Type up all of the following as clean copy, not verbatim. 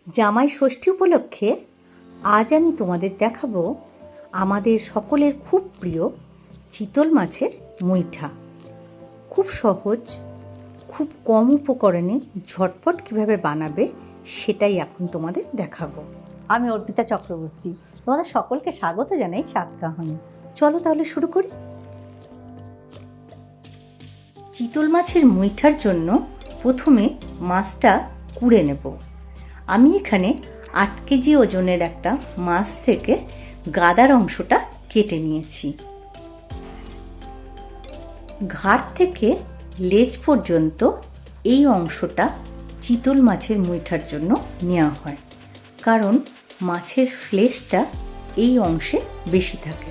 জামাই ষষ্ঠী উপলক্ষে আজ আমি তোমাদের দেখাবো আমাদের সকলের খুব প্রিয় চিতল মাছের মুইঠা। খুব সহজ, খুব কম উপকরণে ঝটপট কিভাবে বানাবে সেটাই এখন তোমাদের দেখাবো। আমি অর্পিতা চক্রবর্তী, তোমাদের সকলকে স্বাগত জানাই সাতকাহানে। চলো তাহলে শুরু করি। চিতল মাছের মুইঠার জন্য প্রথমে মাছটা কুড়ে নেব। আমি এখানে 8 কেজি ওজনের একটা মাছ থেকে গাদার অংশটা কেটে নিয়েছি। ঘাড় থেকে লেজ পর্যন্ত এই অংশটা চিতল মাছের মুইঠার জন্য নেওয়া হয়, কারণ মাছের ফ্লেশটা এই অংশে বেশি থাকে।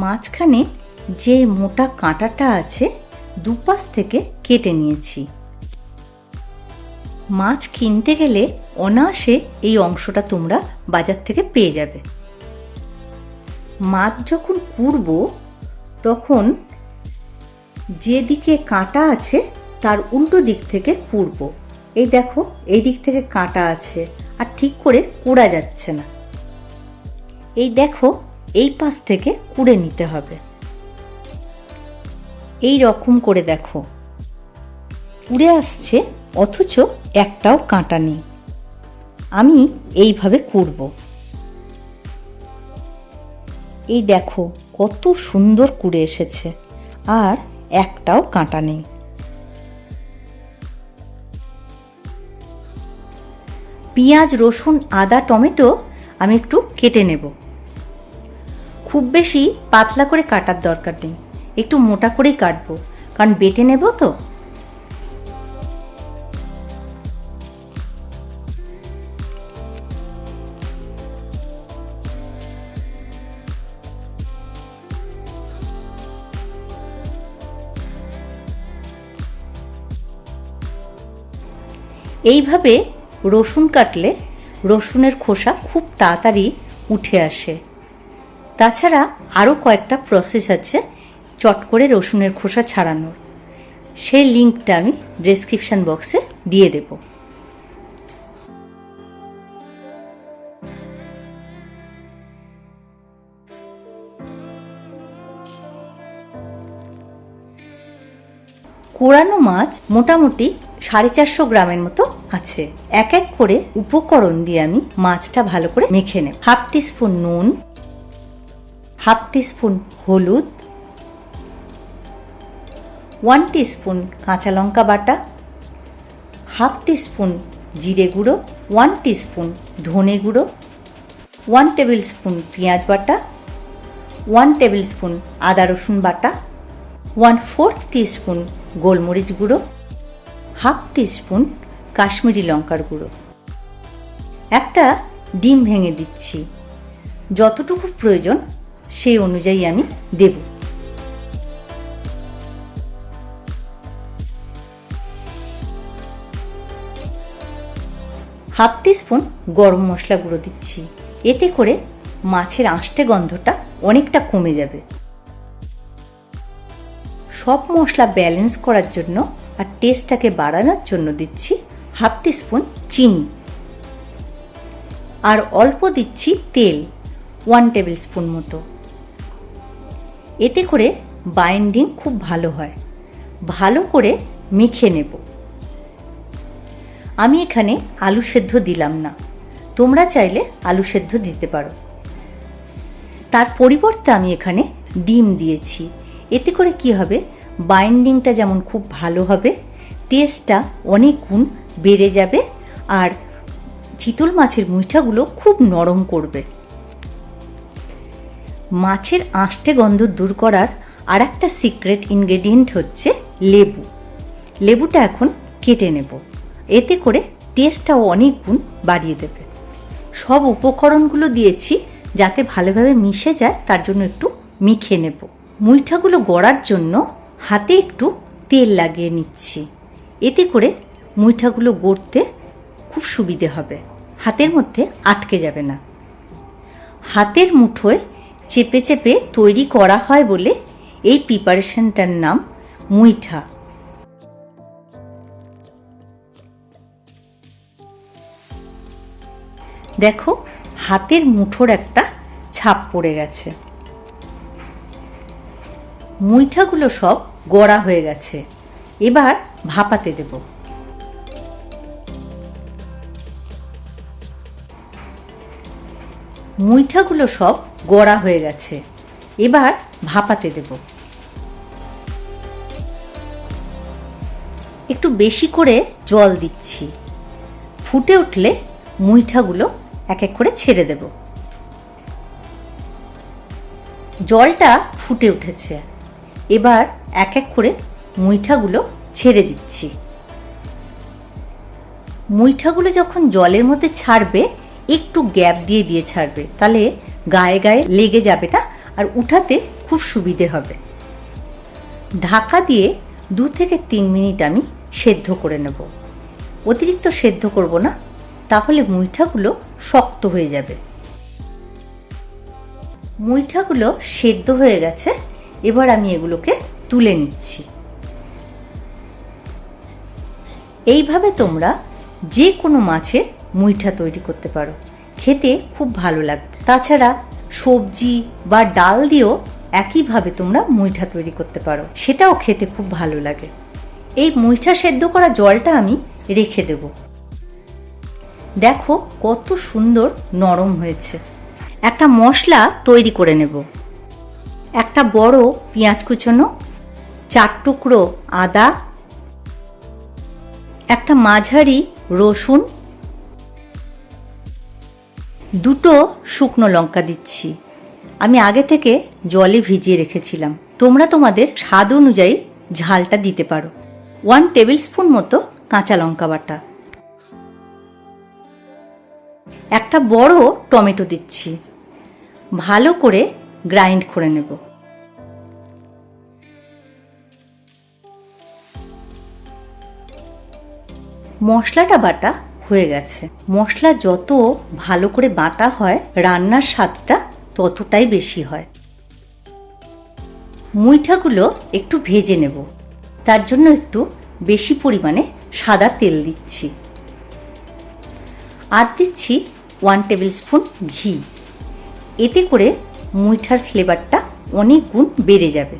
মাঝখানে যে মোটা কাঁটাটা আছে দুপাশ থেকে কেটে নিয়েছি। মাছ কিনতে গেলে অনায়াসে এই অংশটা তোমরা বাজার থেকে পেয়ে যাবে। মাছ যখন কুড়বো তখন যেদিকে কাঁটা আছে তার উল্টো দিক থেকে কুড়বো। এই দেখো, এই দিক থেকে কাঁটা আছে আর ঠিক করে কুড়া যাচ্ছে না। এই দেখো, এই পাশ থেকে কুড়ে নিতে হবে। এই রকম করে দেখো, কুড়ে আসছে অথচ একটাও কাঁটা নেই। আমি এইভাবে কুড়ব। এই দেখো কত সুন্দর কুড়ে এসেছে আর একটাও কাঁটা নেই। পেঁয়াজ, রসুন, আদা, টমেটো আমি একটু কেটে নেব। খুব বেশি পাতলা করে কাটার দরকার নেই, একটু মোটা করেই কাটবো, কারণ বেটে নেব তো। এইভাবে রসুন কাটলে রসুনের খোসা খুব তাড়াতাড়ি উঠে আসে। তাছাড়া আরও কয়েকটা প্রসেস আছে চট করে রসুনের খোসা ছাড়ানোর, সেই লিঙ্কটা আমি ডেসক্রিপশন বক্সে দিয়ে দেব। কোরানো মাছ মোটামুটি 450 গ্রামের মতো আছে। এক এক করে উপকরণ দিয়ে আমি মাছটা ভালো করে মেখে নেব। 1/2 টিস্পুন নুন, 1/2 টিস্পুন হলুদ, 1 টিস্পুন কাঁচা লঙ্কা বাটা, 1/2 টিস্পুন জিরে গুঁড়ো, 1 টিস্পুন ধনে গুঁড়ো, 1 টেবিল স্পুন পেঁয়াজ বাটা, 1 টেবিল স্পুন আদা রসুন বাটা, 1/4 টিস্পুন গোলমরিচ গুঁড়ো, 1/2 টিস্পুন কাশ্মীরি লঙ্কার গুঁড়ো। একটা ডিম ভেঙে দিচ্ছি, যতটুকু প্রয়োজন সেই অনুযায়ী আমি দেব। হাফ টিস্পুন গরম মশলা গুঁড়ো দিচ্ছি, এতে করে মাছের আঁশটে গন্ধটা অনেকটা কমে যাবে। সব মশলা ব্যালেন্স করার জন্য আর টেস্টটাকে বাড়ানোর জন্য দিচ্ছি 1/2 টিস্পুন চিনি, আর অল্প দিচ্ছি তেল, 1 টেবিল স্পুন মতো। এতে করে বাইন্ডিং খুব ভালো হয়। ভালো করে মেখে নেব। আমি এখানে আলু সেদ্ধ দিলাম না, তোমরা চাইলে আলু সেদ্ধ দিতে পারো। তার পরিবর্তে আমি এখানে ডিম দিয়েছি। এতে করে কি হবে, বাইন্ডিংটা যেমন খুব ভালো হবে, টেস্টটা অনেক গুণ বেড়ে যাবে, আর চিতল মাছের মুইঠাগুলো খুব নরম করবে। মাছের আঁশটে গন্ধ দূর করার আর একটা সিক্রেট ইনগ্রেডিয়েন্ট হচ্ছে লেবু। লেবুটা এখন কেটে নেব, এতে করে টেস্টটাও অনেক গুণ বাড়িয়ে দেবে। সব উপকরণগুলো দিয়েছি যাতে ভালোভাবে মিশে যায়, তার জন্য একটু মেখে নেব। মুইঠাগুলো গড়ার জন্য হাতে একটু তেল লাগিয়ে নিচ্ছি, এতে করে মুইঠাগুলো গড়তে খুব সুবিধে হবে, হাতের মধ্যে আটকে যাবে না। হাতের মুঠোয় চেপে চেপে তৈরি করা হয় বলে এই প্রিপারেশনটার নাম মুইঠা। দেখো হাতের মুঠোর একটা ছাপ পড়ে গেছে। মুইঠাগুলো সব গড়া হয়ে গেছে, এবার ভাপাতে দেব। মুইঠাগুলো সব গড়া হয়ে গেছে, এবার ভাপাতে দেব। একটু বেশি করে জল দিচ্ছি। ফুটে উঠলে মুইঠাগুলো এক এক করে ছেড়ে দেব। জলটা ফুটে উঠেছে, এবার এক এক করে মুইঠাগুলো ছেড়ে দিচ্ছি। মুইঠাগুলো যখন জলের মধ্যে ছাড়বে একটু গ্যাপ দিয়ে দিয়ে ছাড়বে, তাহলে গায়ে গায়ে লেগে যাবে না আর উঠাতে খুব সুবিধে হবে। ঢাকা দিয়ে 2 থেকে 3 মিনিট আমি সেদ্ধ করে নেব। অতিরিক্ত সেদ্ধ করব না, তাহলে মুইঠাগুলো শক্ত হয়ে যাবে। মুইঠাগুলো সেদ্ধ হয়ে গেছে, এবার আমি এগুলোকে তুলে নিচ্ছি। এইভাবে তোমরা যে কোনো মাছের মুইঠা তৈরি করতে পারো, খেতে খুব ভালো লাগবে। তাছাড়া সবজি বা ডাল দিয়েও একইভাবে তোমরা মুইঠা তৈরি করতে পারো, সেটাও খেতে খুব ভালো লাগে। এই মুইঠা সেদ্ধ করা জলটা আমি রেখে দেব। দেখো কত সুন্দর নরম হয়েছে। একটা মশলা তৈরি করে নেব। একটা বড় পেঁয়াজ কুচোনো, 4 টুকরো আদা, একটা মাঝারি রসুন, 2টো শুকনো লঙ্কা দিচ্ছি। আমি আগে থেকে জলে ভিজিয়ে রেখেছিলাম। তোমরা তোমাদের স্বাদ অনুযায়ী ঝালটা দিতে পারো। 1 টেবিল স্পুন মতো কাঁচা লঙ্কা বাটা, একটা বড় টমেটো দিচ্ছি। ভালো করে গ্রাইন্ড করে নেব। মশলাটা বাটা হয়ে গেছে। মশলা যত ভালো করে বাটা হয়, রান্নার স্বাদটা ততটাই বেশি হয়। মুইঠাগুলো একটু ভেজে নেব, তার জন্য একটু বেশি পরিমাণে সাদা তেল দিচ্ছি। আর দিচ্ছি 1 টেবিল স্পুন ঘি। এতে করে মুইঠার ফ্লেভারটা অনেক গুণ বেড়ে যাবে।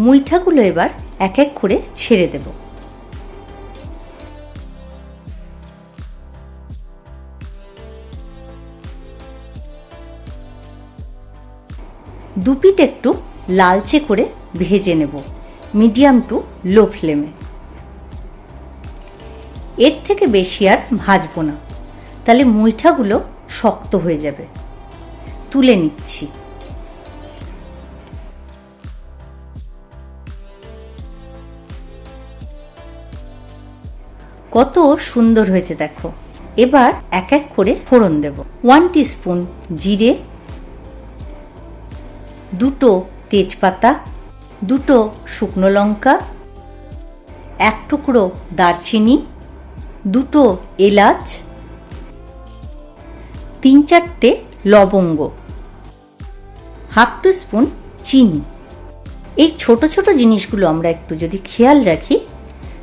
মুইঠাগুলো এবার এক এক করে ছেড়ে দেব। দুপিঠ একটু লালচে করে ভেজে নেব, মিডিয়াম টু লো ফ্লেমে। এর থেকে বেশি আর ভাজবো না, তাহলে মুইঠাগুলো শক্ত হয়ে যাবে। তুলে নিচ্ছি। কত সুন্দর হয়েছে দেখো। এবার এক এক করে ফোড়ন দেব। 1 টিস্পুন জিরে, 2টো তেজপাতা, 2টো শুকনো লঙ্কা, 1 টুকরো দারচিনি, 2টো এলাচ, 3-4টে লবঙ্গ, 1/2 টিস্পুন চিনি। এই ছোট ছোট জিনিসগুলো আমরা একটু যদি খেয়াল রাখি,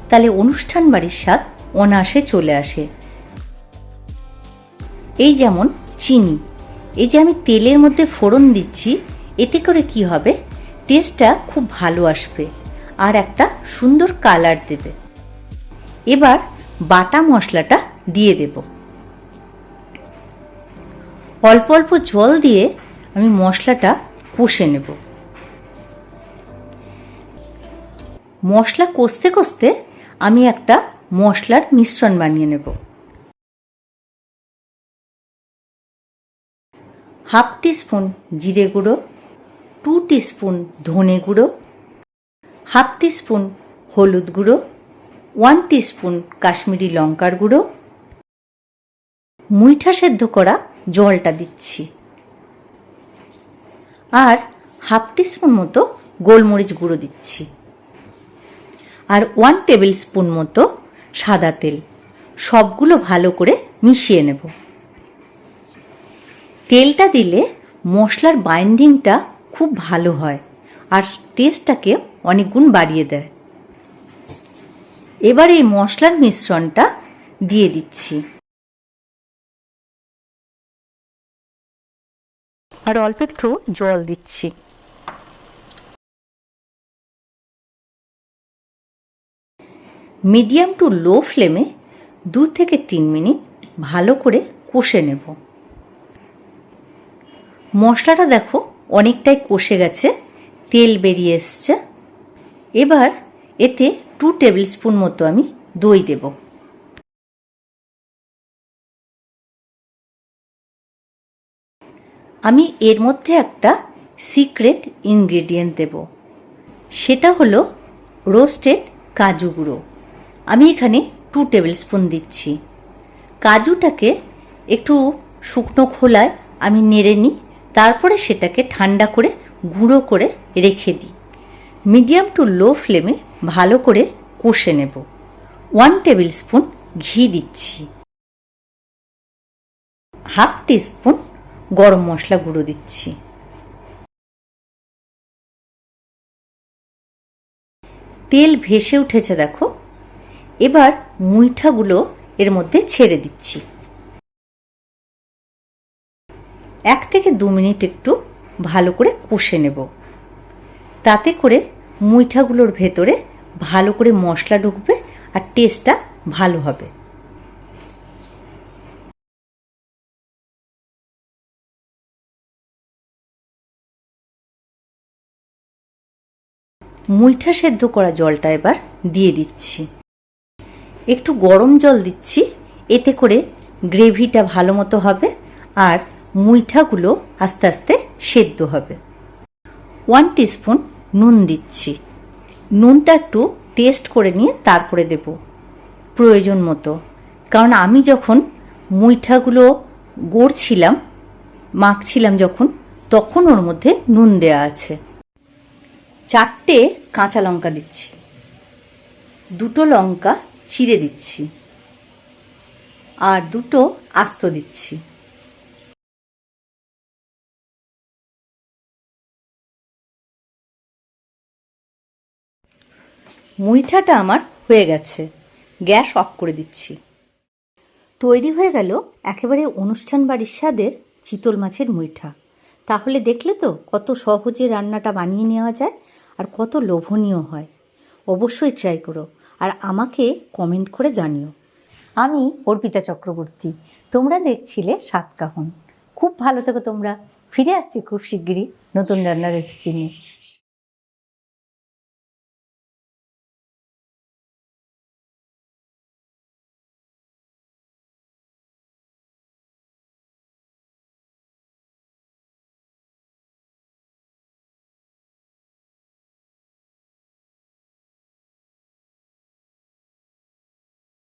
তাহলে অনুষ্ঠান বাড়ির স্বাদ অনায়াসে চলে আসে। এই যেমন চিনি, এই যে আমি তেলের মধ্যে ফোড়ন দিচ্ছি, এতে করে কি হবে, টেস্টটা খুব ভালো আসবে আর একটা সুন্দর কালার দেবে। এবার বাটা মশলাটা দিয়ে দেব। অল্প অল্প জল দিয়ে আমি মশলাটা কষে নেব। মশলা কষতে কষতে আমি একটা মশলার মিশ্রণ বানিয়ে নেব। 1/2 টিস্পুন জিরে গুঁড়ো, 2 টিস্পুন ধনে গুঁড়ো, 1/2 টিস্পুন হলুদ গুঁড়ো, 1 টিস্পুন কাশ্মীরি লঙ্কার গুঁড়ো, মুইঠা সেদ্ধ করা জলটা দিচ্ছি, আর 1/2 টিস্পুন মতো গোলমরিচ গুঁড়ো দিচ্ছি, আর 1 টেবিল স্পুন মতো সাদা তেল। সবগুলো ভালো করে মিশিয়ে নেব। তেলটা দিলে মশলার বাইন্ডিংটা খুব ভালো হয় আর টেস্টটাকে অনেক গুণ বাড়িয়ে দেয়। এবার এই মশলার মিশ্রণটা দিয়ে দিচ্ছি, আর অল্প একটু জল দিচ্ছি। মিডিয়াম টু লো ফ্লেমে 2 থেকে 3 মিনিট ভালো করে কষে নেব। মশলাটা দেখো অনেকটাই কষে গেছে, তেল বেরিয়ে এসছে। এবার এতে 2 টেবিল স্পুন মতো আমি দই দেব। আমি এর মধ্যে একটা সিক্রেট ইনগ্রেডিয়েন্ট দেব, সেটা হলো রোস্টেড কাজু গুঁড়ো। আমি এখানে 2 টেবিল স্পুন দিচ্ছি। কাজুটাকে একটু শুকনো খোলায় আমি নেড়ে নিই, তারপরে সেটাকে ঠান্ডা করে গুঁড়ো করে রেখে দিই। মিডিয়াম টু লো ফ্লেমে ভালো করে কষে নেব। 1 টেবিল স্পুন ঘি দিচ্ছি, হাফ টিস্পুন গরম মশলা গুঁড়ো দিচ্ছি। তেল ভেসে উঠেছে দেখো। এবার মুইঠাগুলো এর মধ্যে ছেড়ে দিচ্ছি। 1 থেকে 2 মিনিট একটু ভালো করে কষে নেব। তাতে করে মুইঠাগুলোর ভেতরে ভালো করে মশলা ঢুকবে আর টেস্টটা ভালো হবে। মুইঠা সেদ্ধ করা জলটা এবার দিয়ে দিচ্ছি। একটু গরম জল দিচ্ছি, এতে করে গ্রেভিটা ভালো মতো হবে আর মুইঠাগুলো আস্তে আস্তে সেদ্ধ হবে। 1 টিস্পুন নুন দিচ্ছি। নুনটা একটু টেস্ট করে নিয়ে তারপরে দেব প্রয়োজন মতো, কারণ আমি যখন মুইঠাগুলো গড়ছিলাম, মাখছিলাম যখন, তখন ওর মধ্যে নুন দেওয়া আছে। 4টে কাঁচা লঙ্কা দিচ্ছি, 2টো লঙ্কা চিড়ে দিচ্ছি আর 2টো আস্ত দিচ্ছি। মুইঠাটা আমার হয়ে গেছে, গ্যাস অফ করে দিচ্ছি। তৈরি হয়ে গেল একেবারে অনুষ্ঠান বাড়ির স্বাদের চিতল মাছের মুইঠা। তাহলে দেখলে তো কত সহজে রান্নাটা বানিয়ে নেওয়া যায় আর কত লোভনীয় হয়। অবশ্যই ট্রাই করো আর আমাকে কমেন্ট করে জানিও। আমি অর্পিতা চক্রবর্তী, তোমরা দেখছিলে স্বাদকাহন। খুব ভালো থেকো তোমরা। ফিরে আসছি খুব শিগগিরই নতুন রান্নার রেসিপি নিয়ে।